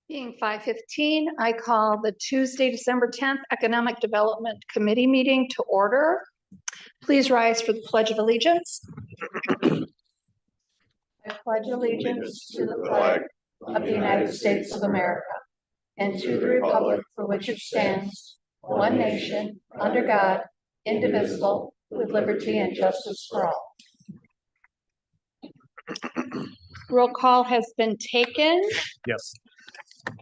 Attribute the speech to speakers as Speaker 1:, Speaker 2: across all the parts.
Speaker 1: Being 5:15, I call the Tuesday, December 10th Economic Development Committee meeting to order. Please rise for the Pledge of Allegiance. I pledge allegiance to the flag of the United States of America and to the republic for which it stands, one nation, under God, indivisible, with liberty and justice for all. Roll call has been taken.
Speaker 2: Yes.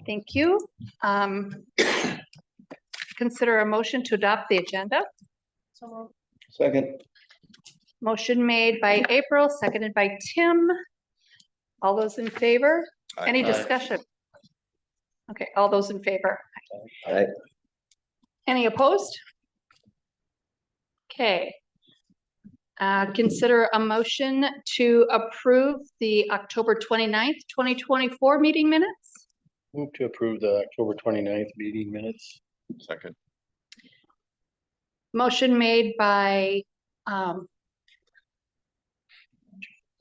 Speaker 1: Thank you. Consider a motion to adopt the agenda.
Speaker 3: Second.
Speaker 1: Motion made by April, seconded by Tim. All those in favor? Any discussion? Okay, all those in favor?
Speaker 3: Aye.
Speaker 1: Any opposed? Okay. Consider a motion to approve the October 29th, 2024 meeting minutes.
Speaker 2: Move to approve the October 29th meeting minutes.
Speaker 3: Second.
Speaker 1: Motion made by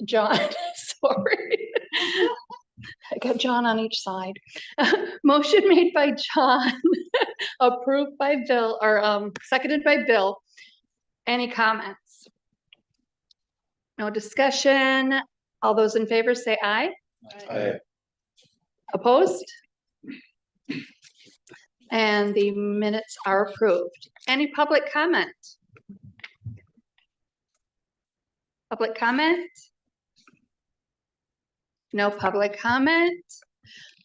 Speaker 1: John, sorry. I got John on each side. Motion made by John, approved by Bill, or seconded by Bill. Any comments? No discussion. All those in favor say aye.
Speaker 3: Aye.
Speaker 1: Opposed? And the minutes are approved. Any public comment? Public comment? No public comment.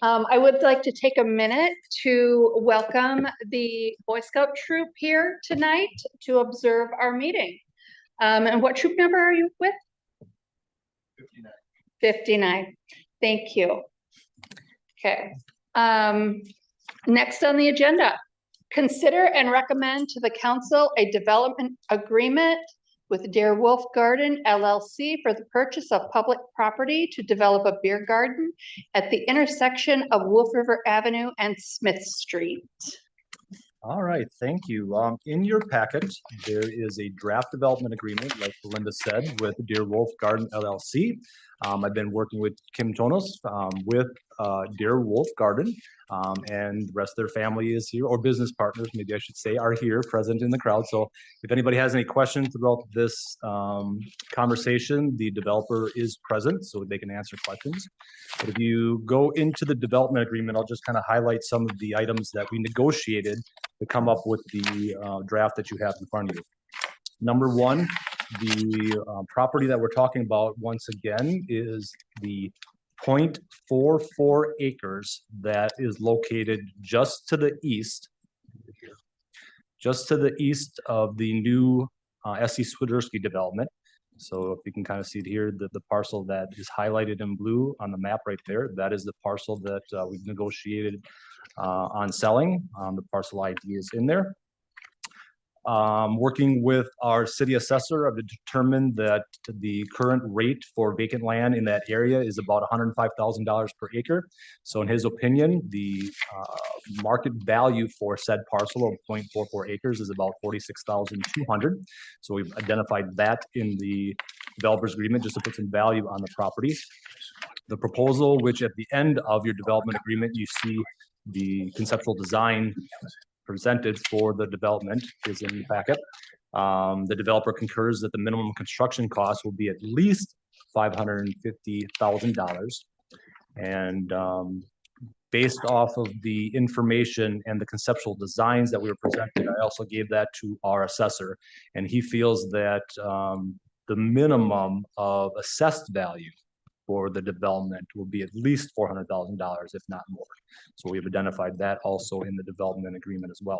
Speaker 1: I would like to take a minute to welcome the Boy Scout troop here tonight to observe our meeting. And what troop number are you with?
Speaker 3: 59.
Speaker 1: 59. Thank you. Okay. Next on the agenda, consider and recommend to the council a development agreement with Deer Wolf Garden LLC for the purchase of public property to develop a beer garden at the intersection of Wolf River Avenue and Smith Street.
Speaker 2: All right, thank you. In your packet, there is a draft development agreement, like Belinda said, with Deer Wolf Garden LLC. I've been working with Kim Tonos with Deer Wolf Garden, and the rest of their family is here, or business partners, maybe I should say, are here present in the crowd. So if anybody has any questions throughout this conversation, the developer is present so they can answer questions. But if you go into the development agreement, I'll just kind of highlight some of the items that we negotiated to come up with the draft that you have in front of you. Number one, the property that we're talking about once again is the 0.44 acres that is located just to the east of the new S.E. Swiderski development. So if you can kind of see it here, the parcel that is highlighted in blue on the map right there, that is the parcel that we've negotiated on selling. The parcel ID is in there. Working with our city assessor, I've determined that the current rate for vacant land in that area is about $105,000 per acre. So in his opinion, the market value for said parcel of 0.44 acres is about $46,200. So we've identified that in the developer's agreement just to put some value on the property. The proposal, which at the end of your development agreement, you see the conceptual design presented for the development, is in the packet. The developer concurs that the minimum construction cost will be at least $550,000. And based off of the information and the conceptual designs that we were presented, I also gave that to our assessor. And he feels that the minimum of assessed value for the development will be at least $400,000, if not more. So we've identified that also in the development agreement as well.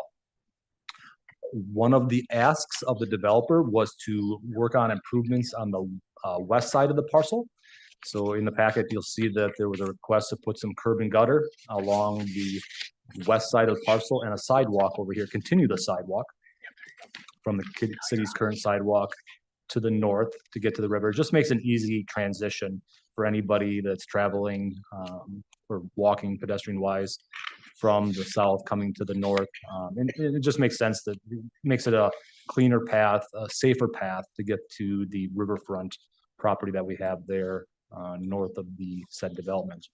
Speaker 2: One of the asks of the developer was to work on improvements on the west side of the parcel. So in the packet, you'll see that there was a request to put some curb and gutter along the west side of the parcel and a sidewalk over here, continue the sidewalk from the city's current sidewalk to the north to get to the river. It just makes an easy transition for anybody that's traveling or walking pedestrian wise from the south coming to the north. And it just makes sense that it makes it a cleaner path, a safer path to get to the riverfront property that we have there north of the said development.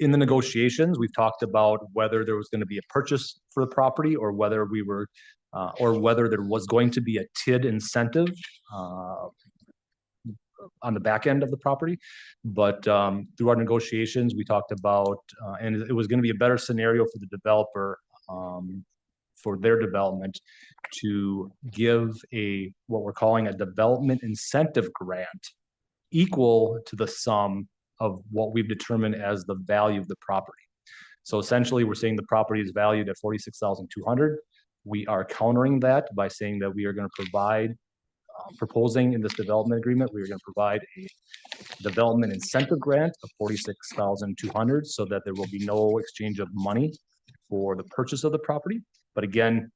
Speaker 2: In the negotiations, we've talked about whether there was going to be a purchase for the property or whether we were, or whether there was going to be a TID incentive on the back end of the property. But through our negotiations, we talked about, and it was going to be a better scenario for the developer for their development to give what we're calling a development incentive grant equal to the sum of what we've determined as the value of the property. So essentially, we're saying the property is valued at $46,200. We are countering that by saying that we are going to provide, proposing in this development agreement, we are going to provide a development incentive grant of $46,200 so that there will be no exchange of money for the purchase of the property. But again,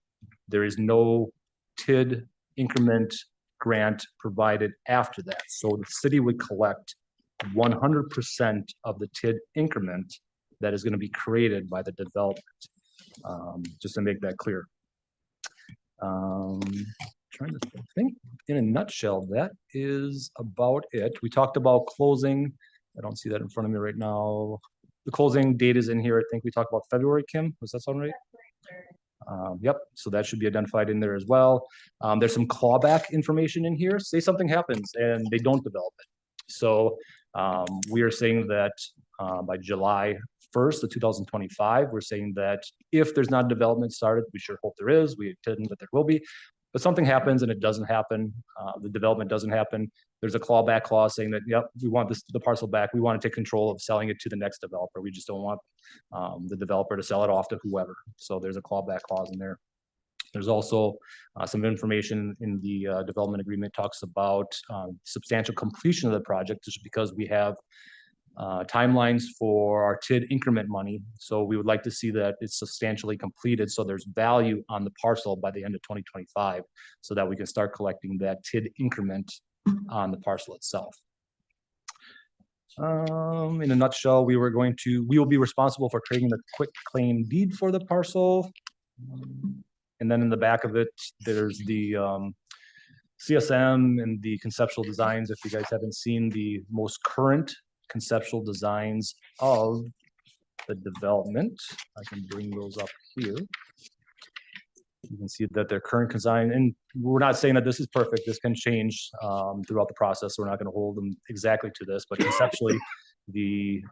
Speaker 2: there is no TID increment grant provided after that. So the city would collect 100% of the TID increment that is going to be created by the development, just to make that clear. Trying to think, in a nutshell, that is about it. We talked about closing. I don't see that in front of me right now. The closing date is in here. I think we talked about February, Kim. Was that sound right? Yep, so that should be identified in there as well. There's some clawback information in here. Say something happens and they don't develop it. So we are saying that by July 1st of 2025, we're saying that if there's not development started, we sure hope there is. We intend that there will be. But something happens and it doesn't happen, the development doesn't happen. There's a clawback clause saying that, yep, we want the parcel back. We want to take control of selling it to the next developer. We just don't want the developer to sell it off to whoever. So there's a clawback clause in there. There's also some information in the development agreement talks about substantial completion of the project, just because we have timelines for our TID increment money. So we would like to see that it's substantially completed, so there's value on the parcel by the end of 2025, so that we can start collecting that TID increment on the parcel itself. In a nutshell, we will be responsible for creating the quick claim deed for the parcel. And then in the back of it, there's the CSM and the conceptual designs. If you guys haven't seen the most current conceptual designs of the development, I can bring those up here. You can see that their current design, and we're not saying that this is perfect. This can change throughout the process. So we're not going to hold them exactly to this, but conceptually, the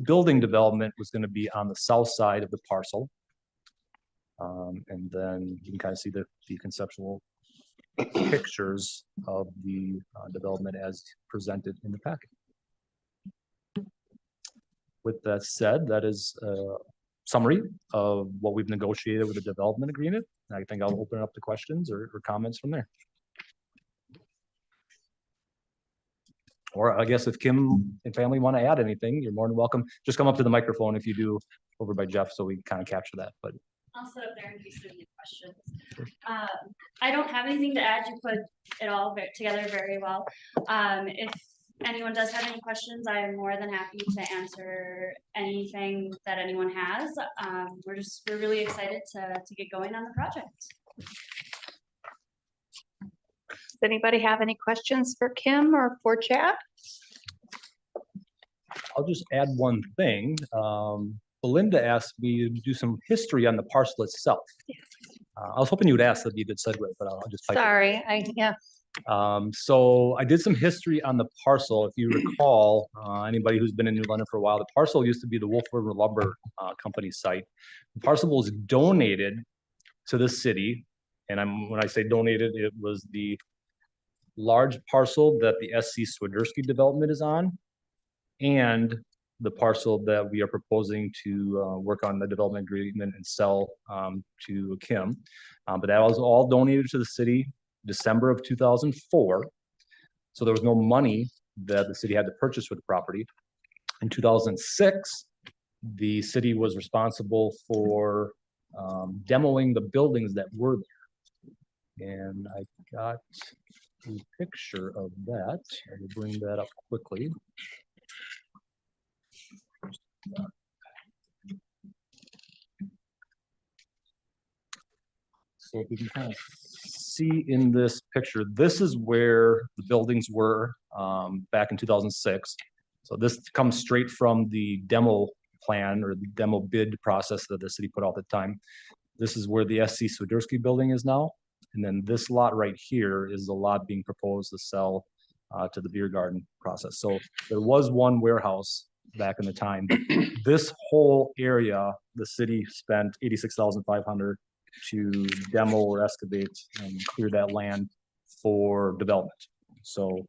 Speaker 2: building development was going to be on the south side of the parcel. And then you can kind of see the conceptual pictures of the development as presented in the packet. With that said, that is a summary of what we've negotiated with the development agreement. I think I'll open it up to questions or comments from there. Or I guess if Kim and family want to add anything, you're more than welcome. Just come up to the microphone if you do over by Jeff, so we can kind of capture that. But
Speaker 4: I'll sit up there in case there's any questions. I don't have anything to add. You put it all together very well. If anyone does have any questions, I am more than happy to answer anything that anyone has. We're really excited to get going on the project.
Speaker 1: Does anybody have any questions for Kim or for Chad?
Speaker 2: I'll just add one thing. Belinda asked me to do some history on the parcel itself. I was hoping you would ask. That'd be a good segue, but I'll just type it.
Speaker 1: Sorry, yeah.
Speaker 2: So I did some history on the parcel. If you recall, anybody who's been in New London for a while, the parcel used to be the Wolf River Lumber Company site. The parcel was donated to the city, and when I say donated, it was the large parcel that the SC Swiderski development is on, and the parcel that we are proposing to work on the development agreement and sell to Kim. But that was all donated to the city December of 2004. So there was no money that the city had to purchase for the property. In 2006, the city was responsible for demoing the buildings that were there. And I got a picture of that. I will bring that up quickly. So if you can kind of see in this picture, this is where the buildings were back in 2006. So this comes straight from the demo plan or the demo bid process that the city put out at the time. This is where the SC Swiderski building is now. And then this lot right here is the lot being proposed to sell to the beer garden process. So there was one warehouse back in the time. But this whole area, the city spent $86,500 to demo or excavate and clear that land for development. So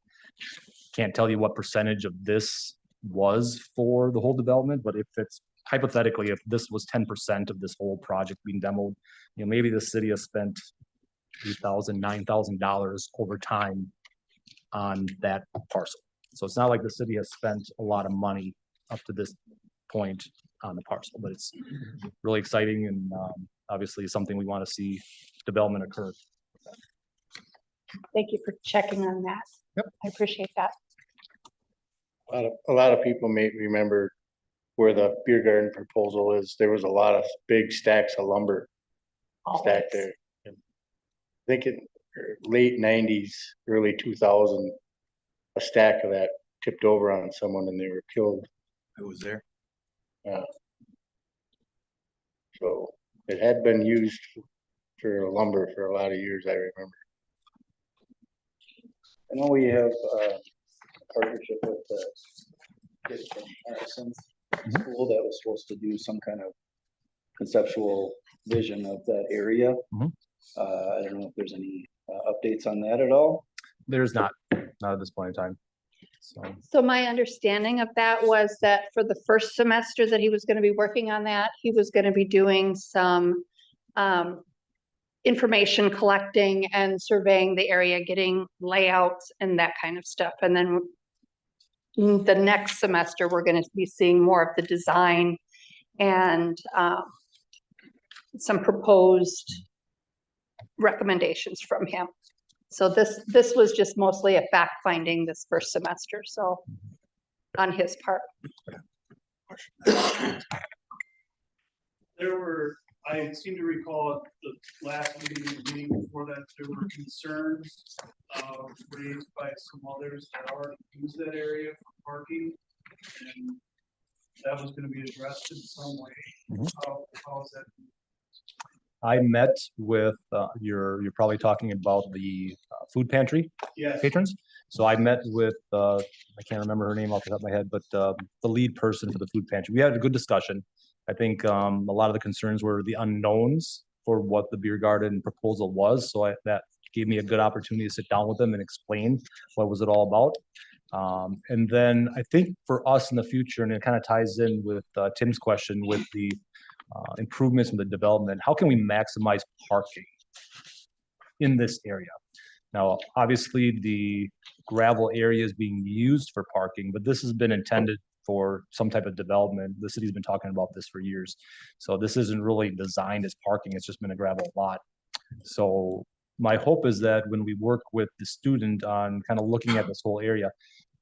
Speaker 2: can't tell you what percentage of this was for the whole development, but if it's hypothetically, if this was 10% of this whole project being demoed, you know, maybe the city has spent $8,000, $9,000 over time on that parcel. So it's not like the city has spent a lot of money up to this point on the parcel, but it's really exciting and obviously something we want to see development occur.
Speaker 1: Thank you for checking on that.
Speaker 2: Yep.
Speaker 1: I appreciate that.
Speaker 3: A lot of people may remember where the beer garden proposal is. There was a lot of big stacks of lumber stacked there. And I think in late nineties, early 2000, a stack of that tipped over on someone and they were killed.
Speaker 5: Who was there?
Speaker 3: So it had been used for lumber for a lot of years, I remember.
Speaker 5: I know we have a partnership with the kids from Harrison School that was supposed to do some kind of conceptual vision of that area.
Speaker 2: Mhm.
Speaker 5: I don't know if there's any updates on that at all.
Speaker 2: There's not at this point in time.
Speaker 1: So my understanding of that was that for the first semester that he was going to be working on that, he was going to be doing some information collecting and surveying the area, getting layouts and that kind of stuff. And then the next semester, we're going to be seeing more of the design and some proposed recommendations from him. So this was just mostly a fact finding this first semester, so on his part.
Speaker 6: I seem to recall at the last meeting, the meeting before that, there were concerns raised by some others that already use that area for parking. And that was gonna be addressed in some way. How is that?
Speaker 2: I met with, you're probably talking about the food pantry
Speaker 6: Yes.
Speaker 2: patrons. So I met with, I can't remember her name off the top of my head, but the lead person for the food pantry. We had a good discussion. I think a lot of the concerns were the unknowns for what the beer garden proposal was. So that gave me a good opportunity to sit down with them and explain what was it all about. And then I think for us in the future, and it kind of ties in with Tim's question with the improvements in the development, how can we maximize parking in this area? Now, obviously the gravel area is being used for parking, but this has been intended for some type of development. The city's been talking about this for years. So this isn't really designed as parking, it's just been a gravel lot. So my hope is that when we work with the student on kind of looking at this whole area,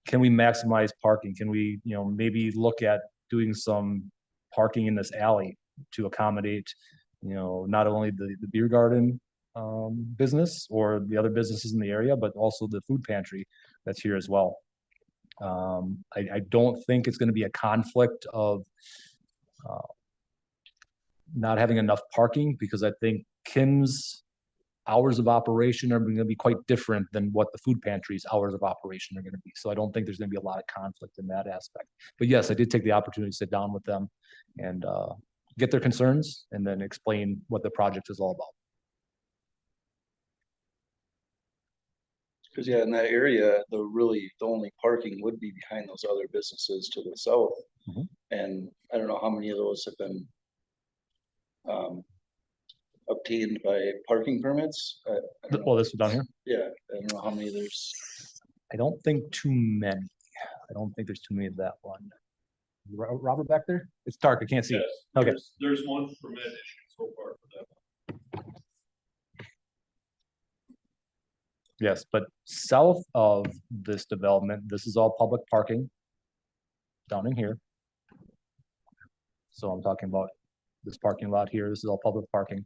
Speaker 2: can we maximize parking? Can we, you know, maybe look at doing some parking in this alley to accommodate, you know, not only the beer garden business or the other businesses in the area, but also the food pantry that's here as well. I don't think it's going to be a conflict of not having enough parking, because I think Kim's hours of operation are going to be quite different than what the food pantry's hours of operation are going to be. So I don't think there's going to be a lot of conflict in that aspect. But yes, I did take the opportunity to sit down with them and get their concerns and then explain what the project is all about.
Speaker 5: Because yeah, in that area, the only parking would be behind those other businesses to the south.
Speaker 2: Mhm.
Speaker 5: And I don't know how many of those have been obtained by parking permits. I don't know.
Speaker 2: Well, this is down here.
Speaker 5: Yeah, I don't know how many there's.
Speaker 2: I don't think too many. I don't think there's too many of that one. Robert back there? It's dark. I can't see.
Speaker 6: Yes.
Speaker 2: Okay.
Speaker 6: There's one permit issued so far for that.
Speaker 2: Yes, but south of this development, this is all public parking down in here. So I'm talking about this parking lot here. This is all public parking.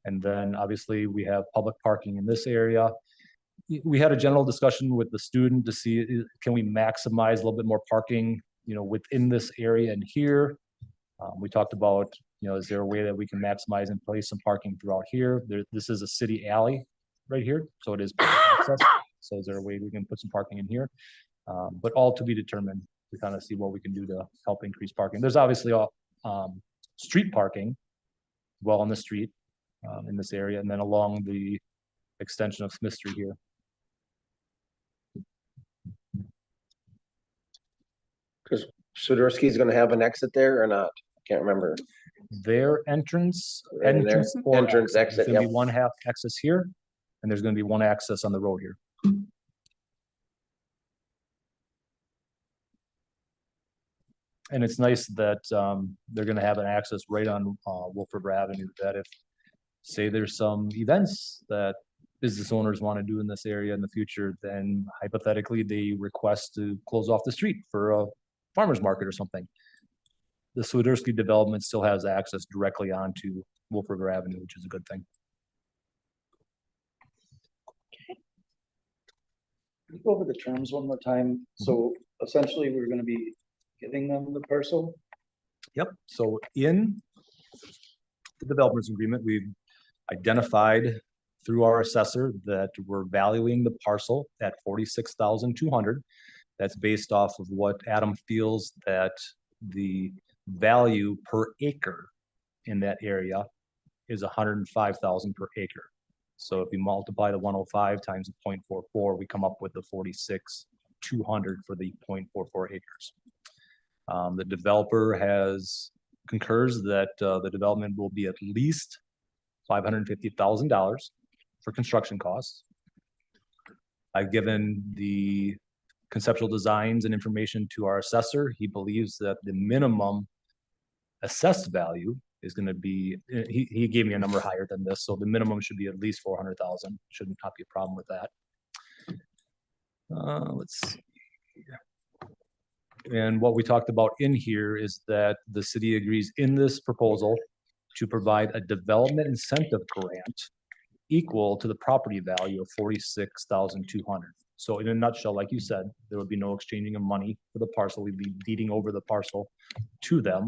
Speaker 2: And then obviously we have public parking in this area. we had a general discussion with the student to see, can we maximize a little bit more parking, within this area and here? We talked about, is there a way that we can maximize and place some parking throughout here? This is a city alley right here, so it is public access. So is there a way we can put some parking in here? But all to be determined to kind of see what we can do to help increase parking. There's obviously street parking well on the street in this area, and then along the extension of Smith Street here.
Speaker 7: Because Swiderski is gonna have an exit there or not? Can't remember.
Speaker 2: Their entrance,
Speaker 7: Right in there.
Speaker 2: or
Speaker 7: Entrance, exit,
Speaker 2: There's gonna be
Speaker 7: yep.
Speaker 2: one half access here, and there's gonna be one access on the road here. And it's nice that they're gonna have an access right on Wolf River Avenue, that if, say there's some events that business owners want to do in this area in the future, then hypothetically they request to close off the street for a farmer's market or something. The Swiderski development still has access directly onto Wolf River Avenue, which is a good thing.
Speaker 5: Go over the terms one more time. So essentially, we're gonna be giving them the parcel.
Speaker 2: Yep, so in the developers agreement, we've identified through our assessor that we're valuing the parcel at 46,200. That's based off of what Adam feels that the value per acre in that area is 105,000 per acre. So if we multiply the 105 times the 0.44, we come up with the 46,200 for the 0.44 acres. The developer concurs that the development will be at least $550,000 for construction costs. I've given the conceptual designs and information to our assessor. He believes that the minimum assessed value is going to be, he gave me a number higher than this, so the minimum should be at least 400,000. Should not be a problem with that. Let's see. And what we talked about in here is that the city agrees in this proposal to provide a development incentive grant equal to the property value of 46,200. So in a nutshell, like you said, there would be no exchanging of money for the parcel. We'd be deeding over the parcel to them.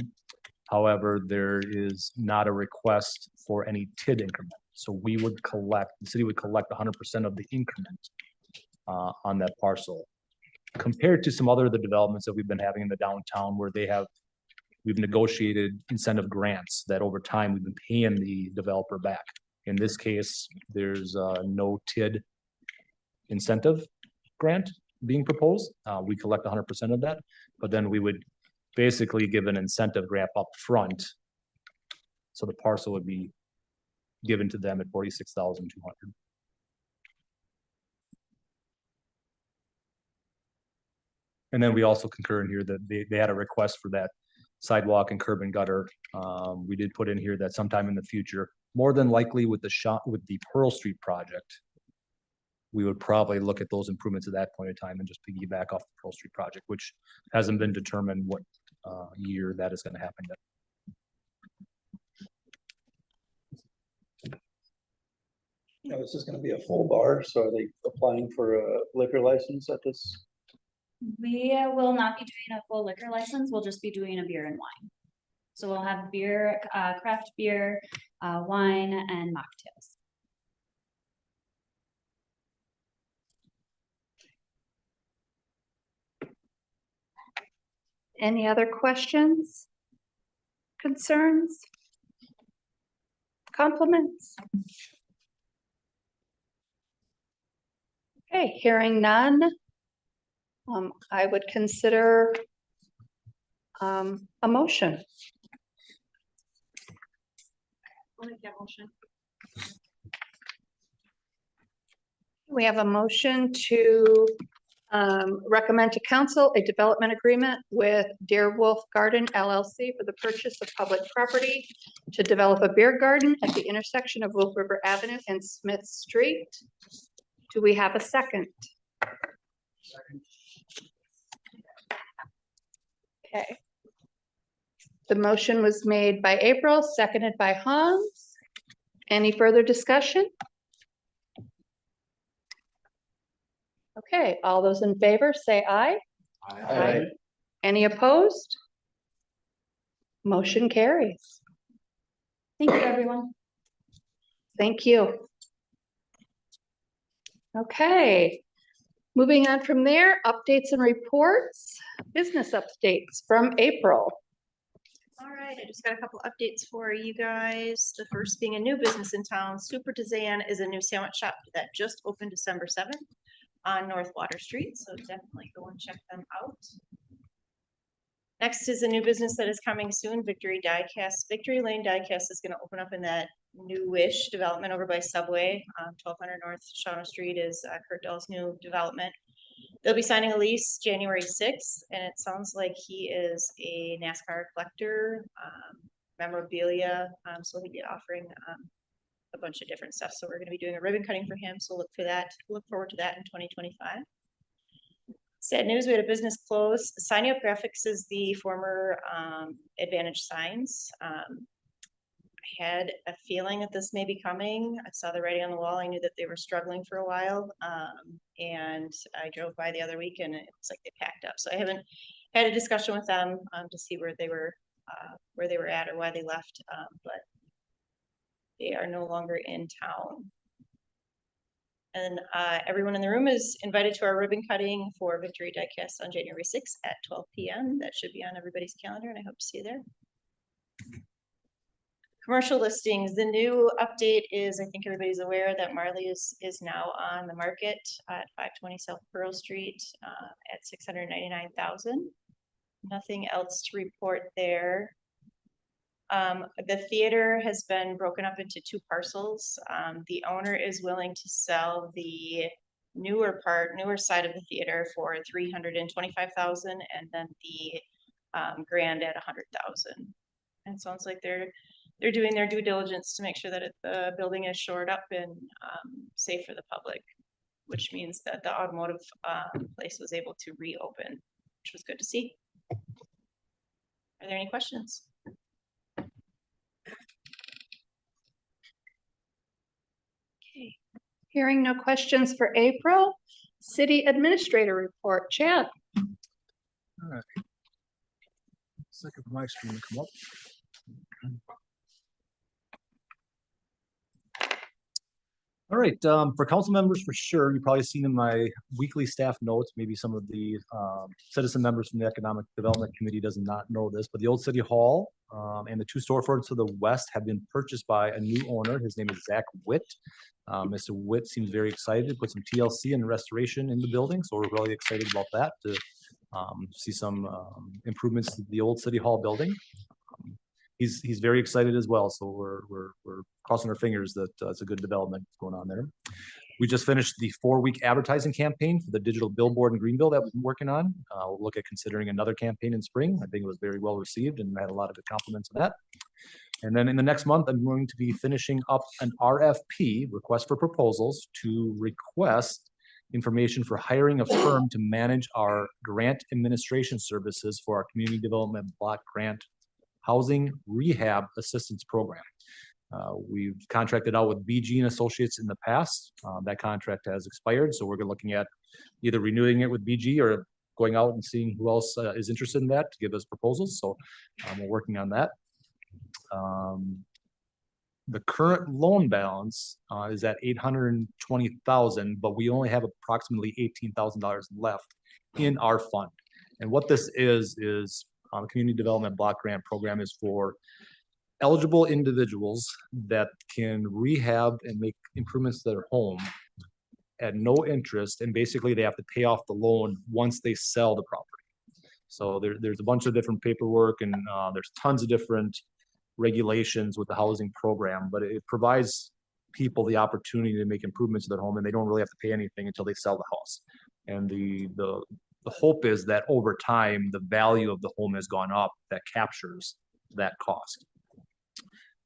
Speaker 2: However, there is not a request for any TID increment. So the city would collect 100% of the increment on that parcel. Compared to some other developments that we've been having in the downtown where we've negotiated incentive grants that over time we've been paying the developer back. In this case, there's no TID incentive grant being proposed. We collect 100% of that, but then we would basically give an incentive grant up front. So the parcel would be given to them at 46,200. And then we also concur in here that they had a request for that sidewalk and curb and gutter. We did put in here that sometime in the future, more than likely with the Pearl Street project, we would probably look at those improvements at that point in time and just piggyback off the Pearl Street project, which hasn't been determined what year that is going to happen yet.
Speaker 5: Now, this is gonna be a full bar, so are they applying for a liquor license at this?
Speaker 4: We will not be doing a full liquor license, we'll just be doing a beer and wine. So we'll have beer, craft beer, wine and mocktails.
Speaker 1: Any other questions? Concerns? Compliments? Okay, hearing none. I would consider a motion.
Speaker 8: I'll make that motion.
Speaker 1: We have a motion to recommend to council a development agreement with Deer Wolf Garden LLC for the purchase of public property to develop a beer garden at the intersection of Wolf River Avenue and Smith Street. Do we have a second? Okay. The motion was made by April, seconded by Hans. Any further discussion? Okay, all those in favor, say aye.
Speaker 3: Aye.
Speaker 1: Any opposed? Motion carries.
Speaker 4: Thank you, everyone.
Speaker 1: Thank you. Okay, moving on from there, updates and reports, business updates from April.
Speaker 8: All right, I just got a couple updates for you guys. The first being a new business in town, Super Tizan is a new sandwich shop that just opened December 7th on North Water Street, so definitely go and check them out. Next is a new business that is coming soon, Victory Diecast. Victory Lane Diecast is gonna open up in that newish development over by Subway. 1200 North Shauna Street is Kurt Dahl's new development. They'll be signing a lease January 6th, and it sounds like he is a NASCAR collector, memorabilia, so he'll be offering a bunch of different stuff. So we're gonna be doing a ribbon cutting for him, so look forward to that in 2025. Sad news, we had a business close. Sign Up Graphics is the former Advantage Signs. I had a feeling that this may be coming. I saw the writing on the wall. I knew that they were struggling for a while. And I drove by the other week and it looks like they packed up. So I haven't had a discussion with them to see where they were at or why they left. But they are no longer in town. And everyone in the room is invited to our ribbon cutting for Victory Diecast on January 6th at 12 p.m. That should be on everybody's calendar, and I hope to see you there. Commercial listings. The new update is, I think everybody's aware that Marley is now on the market at 520 South Pearl Street at $699,000. Nothing else to report there. The theater has been broken up into 2 parcels. The owner is willing to sell the newer side of the theater for $325,000, and then the grand at $100,000. And it sounds like they're doing their due diligence to make sure that the building is shored up and safe for the public, which means that the automotive place was able to reopen, which was good to see. Are there any questions?
Speaker 1: Hearing no questions for April, city administrator report, Chad.
Speaker 2: All right. Second for my screen to come up. All right, for council members, for sure, you've probably seen in my weekly staff notes, maybe some of the citizen members from the Economic Development Committee does not know this, but the old City Hall and the 2 storefronts to the west have been purchased by a new owner. His name is Zach Witt. Mr. Witt seems very excited to put some TLC and restoration in the building, so we're really excited about that, to see some improvements to the old City Hall building. He's very excited as well, so we're crossing our fingers that it's a good development going on there. We just finished the 4-week advertising campaign for the digital billboard in Greenville that we've been working on. We'll look at considering another campaign in spring. I think it was very well received and I had a lot of good compliments on that. And then in the next month, I'm going to be finishing up an RFP, request for proposals, to request information for hiring a firm to manage our grant administration services for our community development block grant housing rehab assistance program. We've contracted out with BG and Associates in the past. That contract has expired, so we're looking at either renewing it with BG or going out and seeing who else is interested in that to give us proposals. So we're working on that. The current loan balance is at $820,000, but we only have approximately $18,000 left in our fund. And what this is the Community Development Block Grant Program is for eligible individuals that can rehab and make improvements to their home at no interest, and basically they have to pay off the loan once they sell the property. So there's a bunch of different paperwork and there's tons of different regulations with the housing program, but it provides people the opportunity to make improvements to their home, and they don't really have to pay anything until they sell the house. And the hope is that over time, the value of the home has gone up, that captures that cost.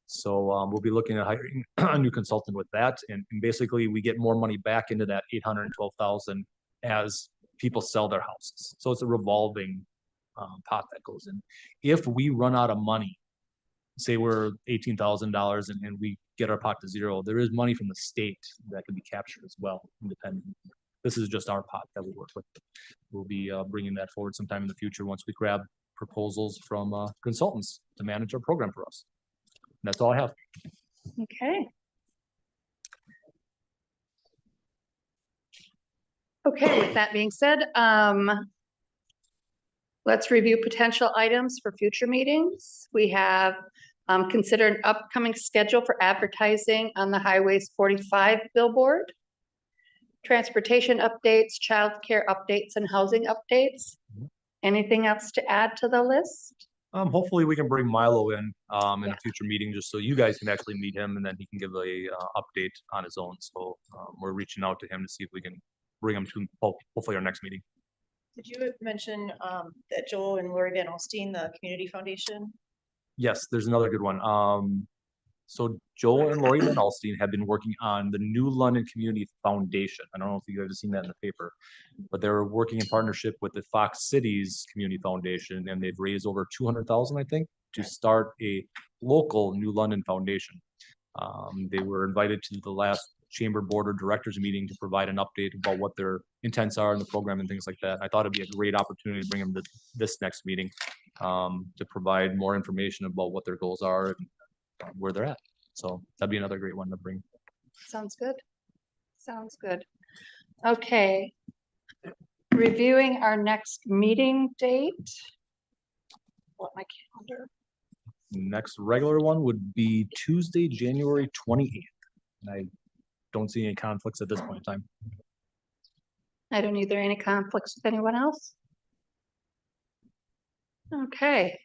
Speaker 2: So we'll be looking at hiring a new consultant with that. And basically we get more money back into that $812,000 as people sell their houses. So it's a revolving pot that goes in. If we run out of money, say we're $18,000 and we get our pot to zero, there is money from the state that can be captured as well, independent. this is just our pot that we work with. We'll be bringing that forward sometime in the future once we grab proposals from consultants to manage our program for us. And that's all I have.
Speaker 1: Okay. Okay, with that being said, let's review potential items for future meetings. We have consider an upcoming schedule for advertising on the Highways 45 billboard, transportation updates, childcare updates, and housing updates. Anything else to add to the list?
Speaker 2: Hopefully we can bring Milo in a future meeting, just so you guys can actually meet him and then he can give a update on his own. So we're reaching out to him to see if we can bring him to hopefully our next meeting.
Speaker 8: Did you mention that Joel and Lori Van Alstine, the Community Foundation?
Speaker 2: Yes, there's another good one. So Joel and Lori Van Alstine have been working on the New London Community Foundation. I don't know if you guys have seen that in the paper, but they're working in partnership with the Fox Cities Community Foundation, and they've raised over 200,000, I think, to start a local New London Foundation. They were invited to the last Chamber Board of Directors meeting to provide an update about what their intents are in the program and things like that. I thought it'd be a great opportunity to bring them to this next meeting to provide more information about what their goals are and where they're at. So that'd be another great one to bring.
Speaker 1: Sounds good. Sounds good. Okay. Reviewing our next meeting date. What my calendar?
Speaker 2: Next regular one would be Tuesday, January 28th. And I don't see any conflicts at this point in time.
Speaker 1: I don't either. Any conflicts with anyone else? Okay,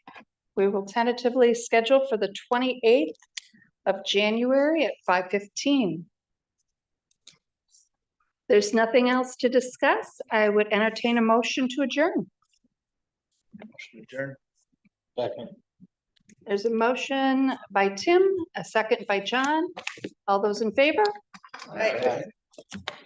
Speaker 1: we will tentatively schedule for the 28th of January at 5:15. There's nothing else to discuss. I would entertain a motion to adjourn.
Speaker 3: Adjourn.
Speaker 7: Second.
Speaker 1: There's a motion by Tim, a second by John. All those in favor?
Speaker 7: Aye.